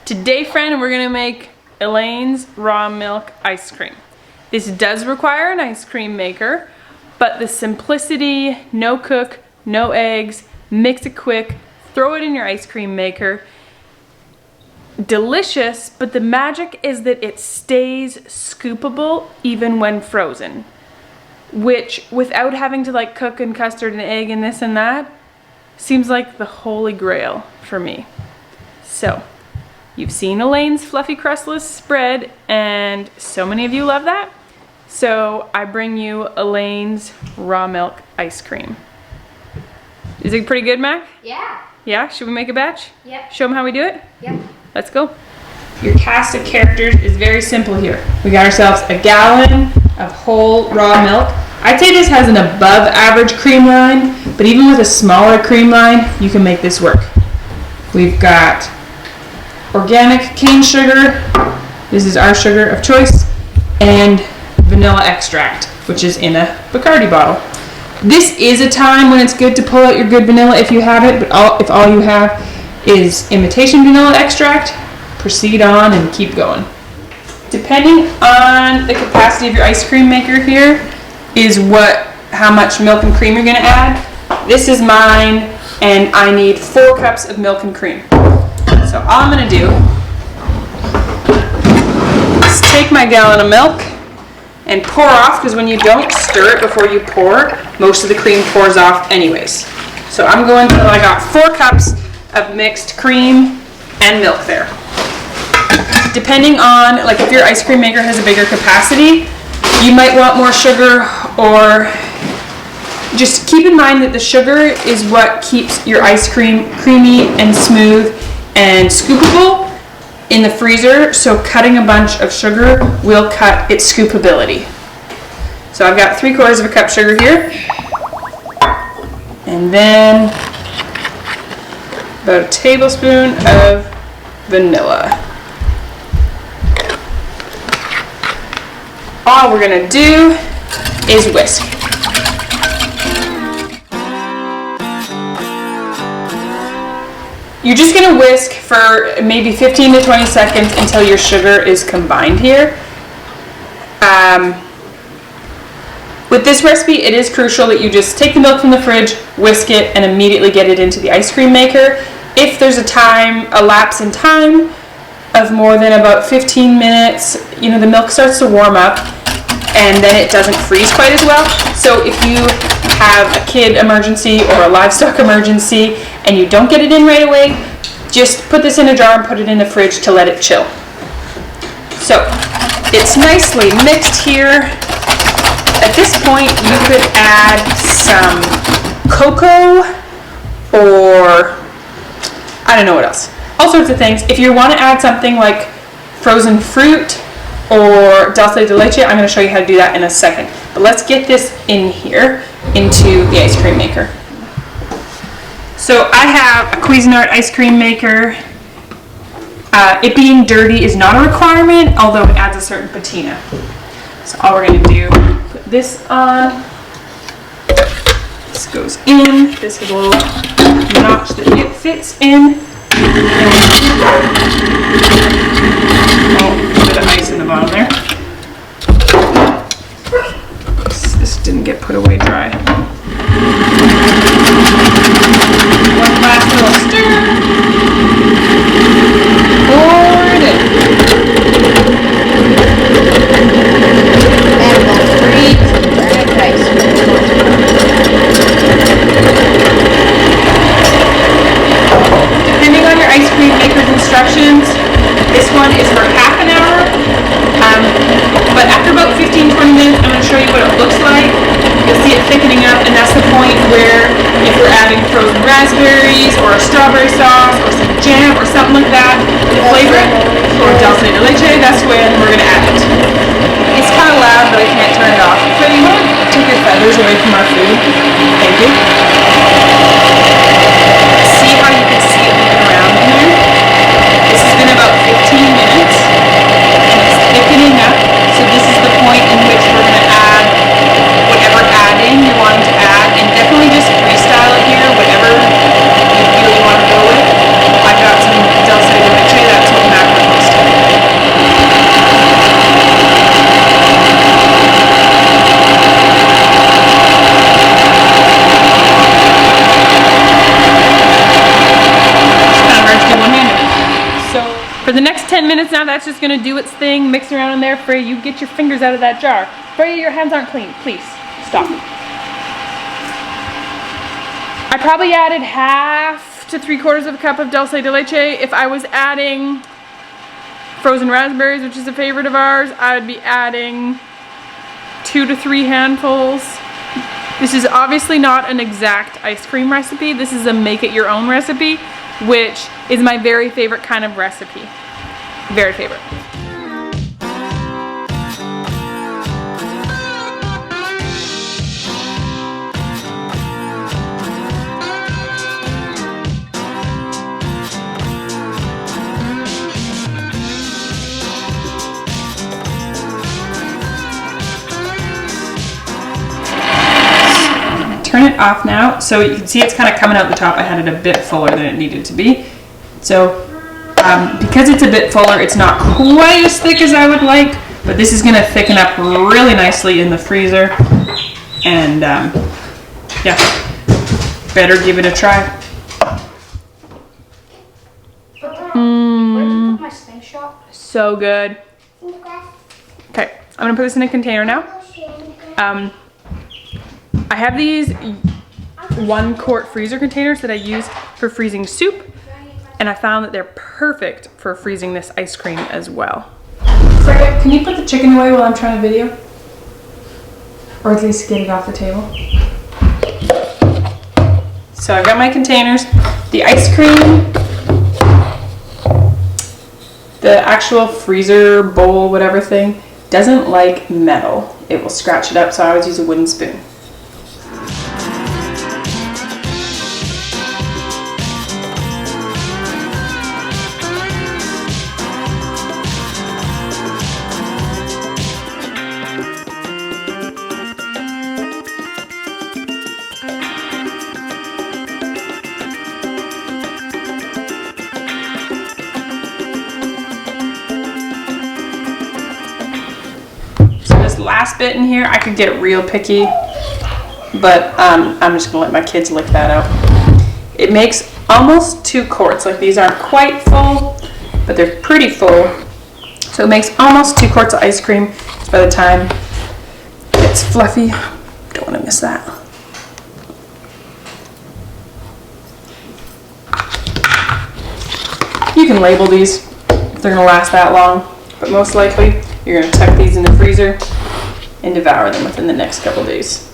Today, friend, we're gonna make Elaine's raw milk ice cream. This does require an ice cream maker, but the simplicity, no cook, no eggs, mix it quick, throw it in your ice cream maker. Delicious, but the magic is that it stays scoopable even when frozen, which without having to like cook and custard and egg and this and that seems like the holy grail for me. So you've seen Elaine's fluffy crustless spread and so many of you love that. So I bring you Elaine's raw milk ice cream. Is it pretty good, Mac? Yeah. Yeah, should we make a batch? Yep. Show them how we do it? Yep. Let's go. Your cast of characters is very simple here. We got ourselves a gallon of whole raw milk. I'd say this has an above average cream line, but even with a smaller cream line, you can make this work. We've got organic cane sugar, this is our sugar of choice, and vanilla extract, which is in a Bacardi bottle. This is a time when it's good to pull out your good vanilla if you have it, but if all you have is imitation vanilla extract, proceed on and keep going. Depending on the capacity of your ice cream maker here is how much milk and cream you're gonna add. This is mine, and I need 4 cups of milk and cream. So all I'm gonna do is take my gallon of milk and pour off, because when you don't stir it before you pour, most of the cream pours off anyways. So I'm going to, I got 4 cups of mixed cream and milk there. Depending on, like if your ice cream maker has a bigger capacity, you might want more sugar, or just keep in mind that the sugar is what keeps your ice cream creamy and smooth and scoopable in the freezer, so cutting a bunch of sugar will cut its scoopability. So I've got 3/4 of a cup sugar here, and then about a tablespoon of vanilla. All we're gonna do is whisk. You're just gonna whisk for maybe 15 to 20 seconds until your sugar is combined here. With this recipe, it is crucial that you just take the milk from the fridge, whisk it, and immediately get it into the ice cream maker. If there's a lapse in time of more than about 15 minutes, the milk starts to warm up and then it doesn't freeze quite as well. So if you have a kid emergency or a livestock emergency and you don't get it in right away, just put this in a jar and put it in the fridge to let it chill. So it's nicely mixed here. At this point, you could add some cocoa, or I don't know what else. All sorts of things. If you want to add something like frozen fruit or dulce de leche, I'm going to show you how to do that in a second. But let's get this in here into the ice cream maker. So I have a Cuisinart ice cream maker. It being dirty is not a requirement, although it adds a certain patina. So all we're going to do, put this on. This goes in. This is a little notch that it fits in. Oh, a bit of ice in the bottom there. This didn't get put away dry. One last little stir. Pour it in. And we'll freeze and ice cream. Depending on your ice cream maker's instructions, this one is for half an hour. But after about 15-20 minutes, I'm going to show you what it looks like. You'll see it thickening up, and that's the point where if you're adding frozen raspberries or a strawberry sauce or some jam or something like that to flavor it, or dulce de leche, that's when we're going to add it. It's kind of loud, but I can't turn it off. Freddie, you want to take your feathers away from our food? Thank you. See how you can see it moving around in here? This has been about 15 minutes, and it's thickening up. So this is the point in which we're going to add whatever adding you want to add, and definitely just freestyle it here, whatever you really want to go with. I've got some dulce de leche, that's what matters. For the next 10 minutes now, that's just gonna do its thing, mix around in there. Freya, you get your fingers out of that jar. Freya, your hands aren't clean, please, stop. I probably added 1/2 to 3/4 of a cup of dulce de leche. If I was adding frozen raspberries, which is a favorite of ours, I would be adding 2 to 3 handfuls. This is obviously not an exact ice cream recipe. This is a make it your own recipe, which is my very favorite kind of recipe. Very favorite. Turn it off now, so you can see it's kind of coming out the top. I had it a bit fuller than it needed to be. So because it's a bit fuller, it's not quite as thick as I would like, but this is going to thicken up really nicely in the freezer. And yeah, better give it a try. Where did you put my slingshot? So good. Okay, I'm going to put this in a container now. I have these 1 quart freezer containers that I use for freezing soup, and I found that they're perfect for freezing this ice cream as well. Freya, can you put the chicken away while I'm trying to video? Or at least get it off the table. So I've got my containers. The ice cream, the actual freezer bowl, whatever thing, doesn't like metal. It will scratch it up, so I always use a wooden spoon. Last bit in here, I could get real picky, but I'm just gonna let my kids lick that out. It makes almost 2 quarts. Like, these aren't quite full, but they're pretty full. So it makes almost 2 quarts of ice cream. By the time it's fluffy, don't want to miss that. You can label these if they're gonna last that long, but most likely you're gonna tuck these in the freezer and devour them within the next couple days.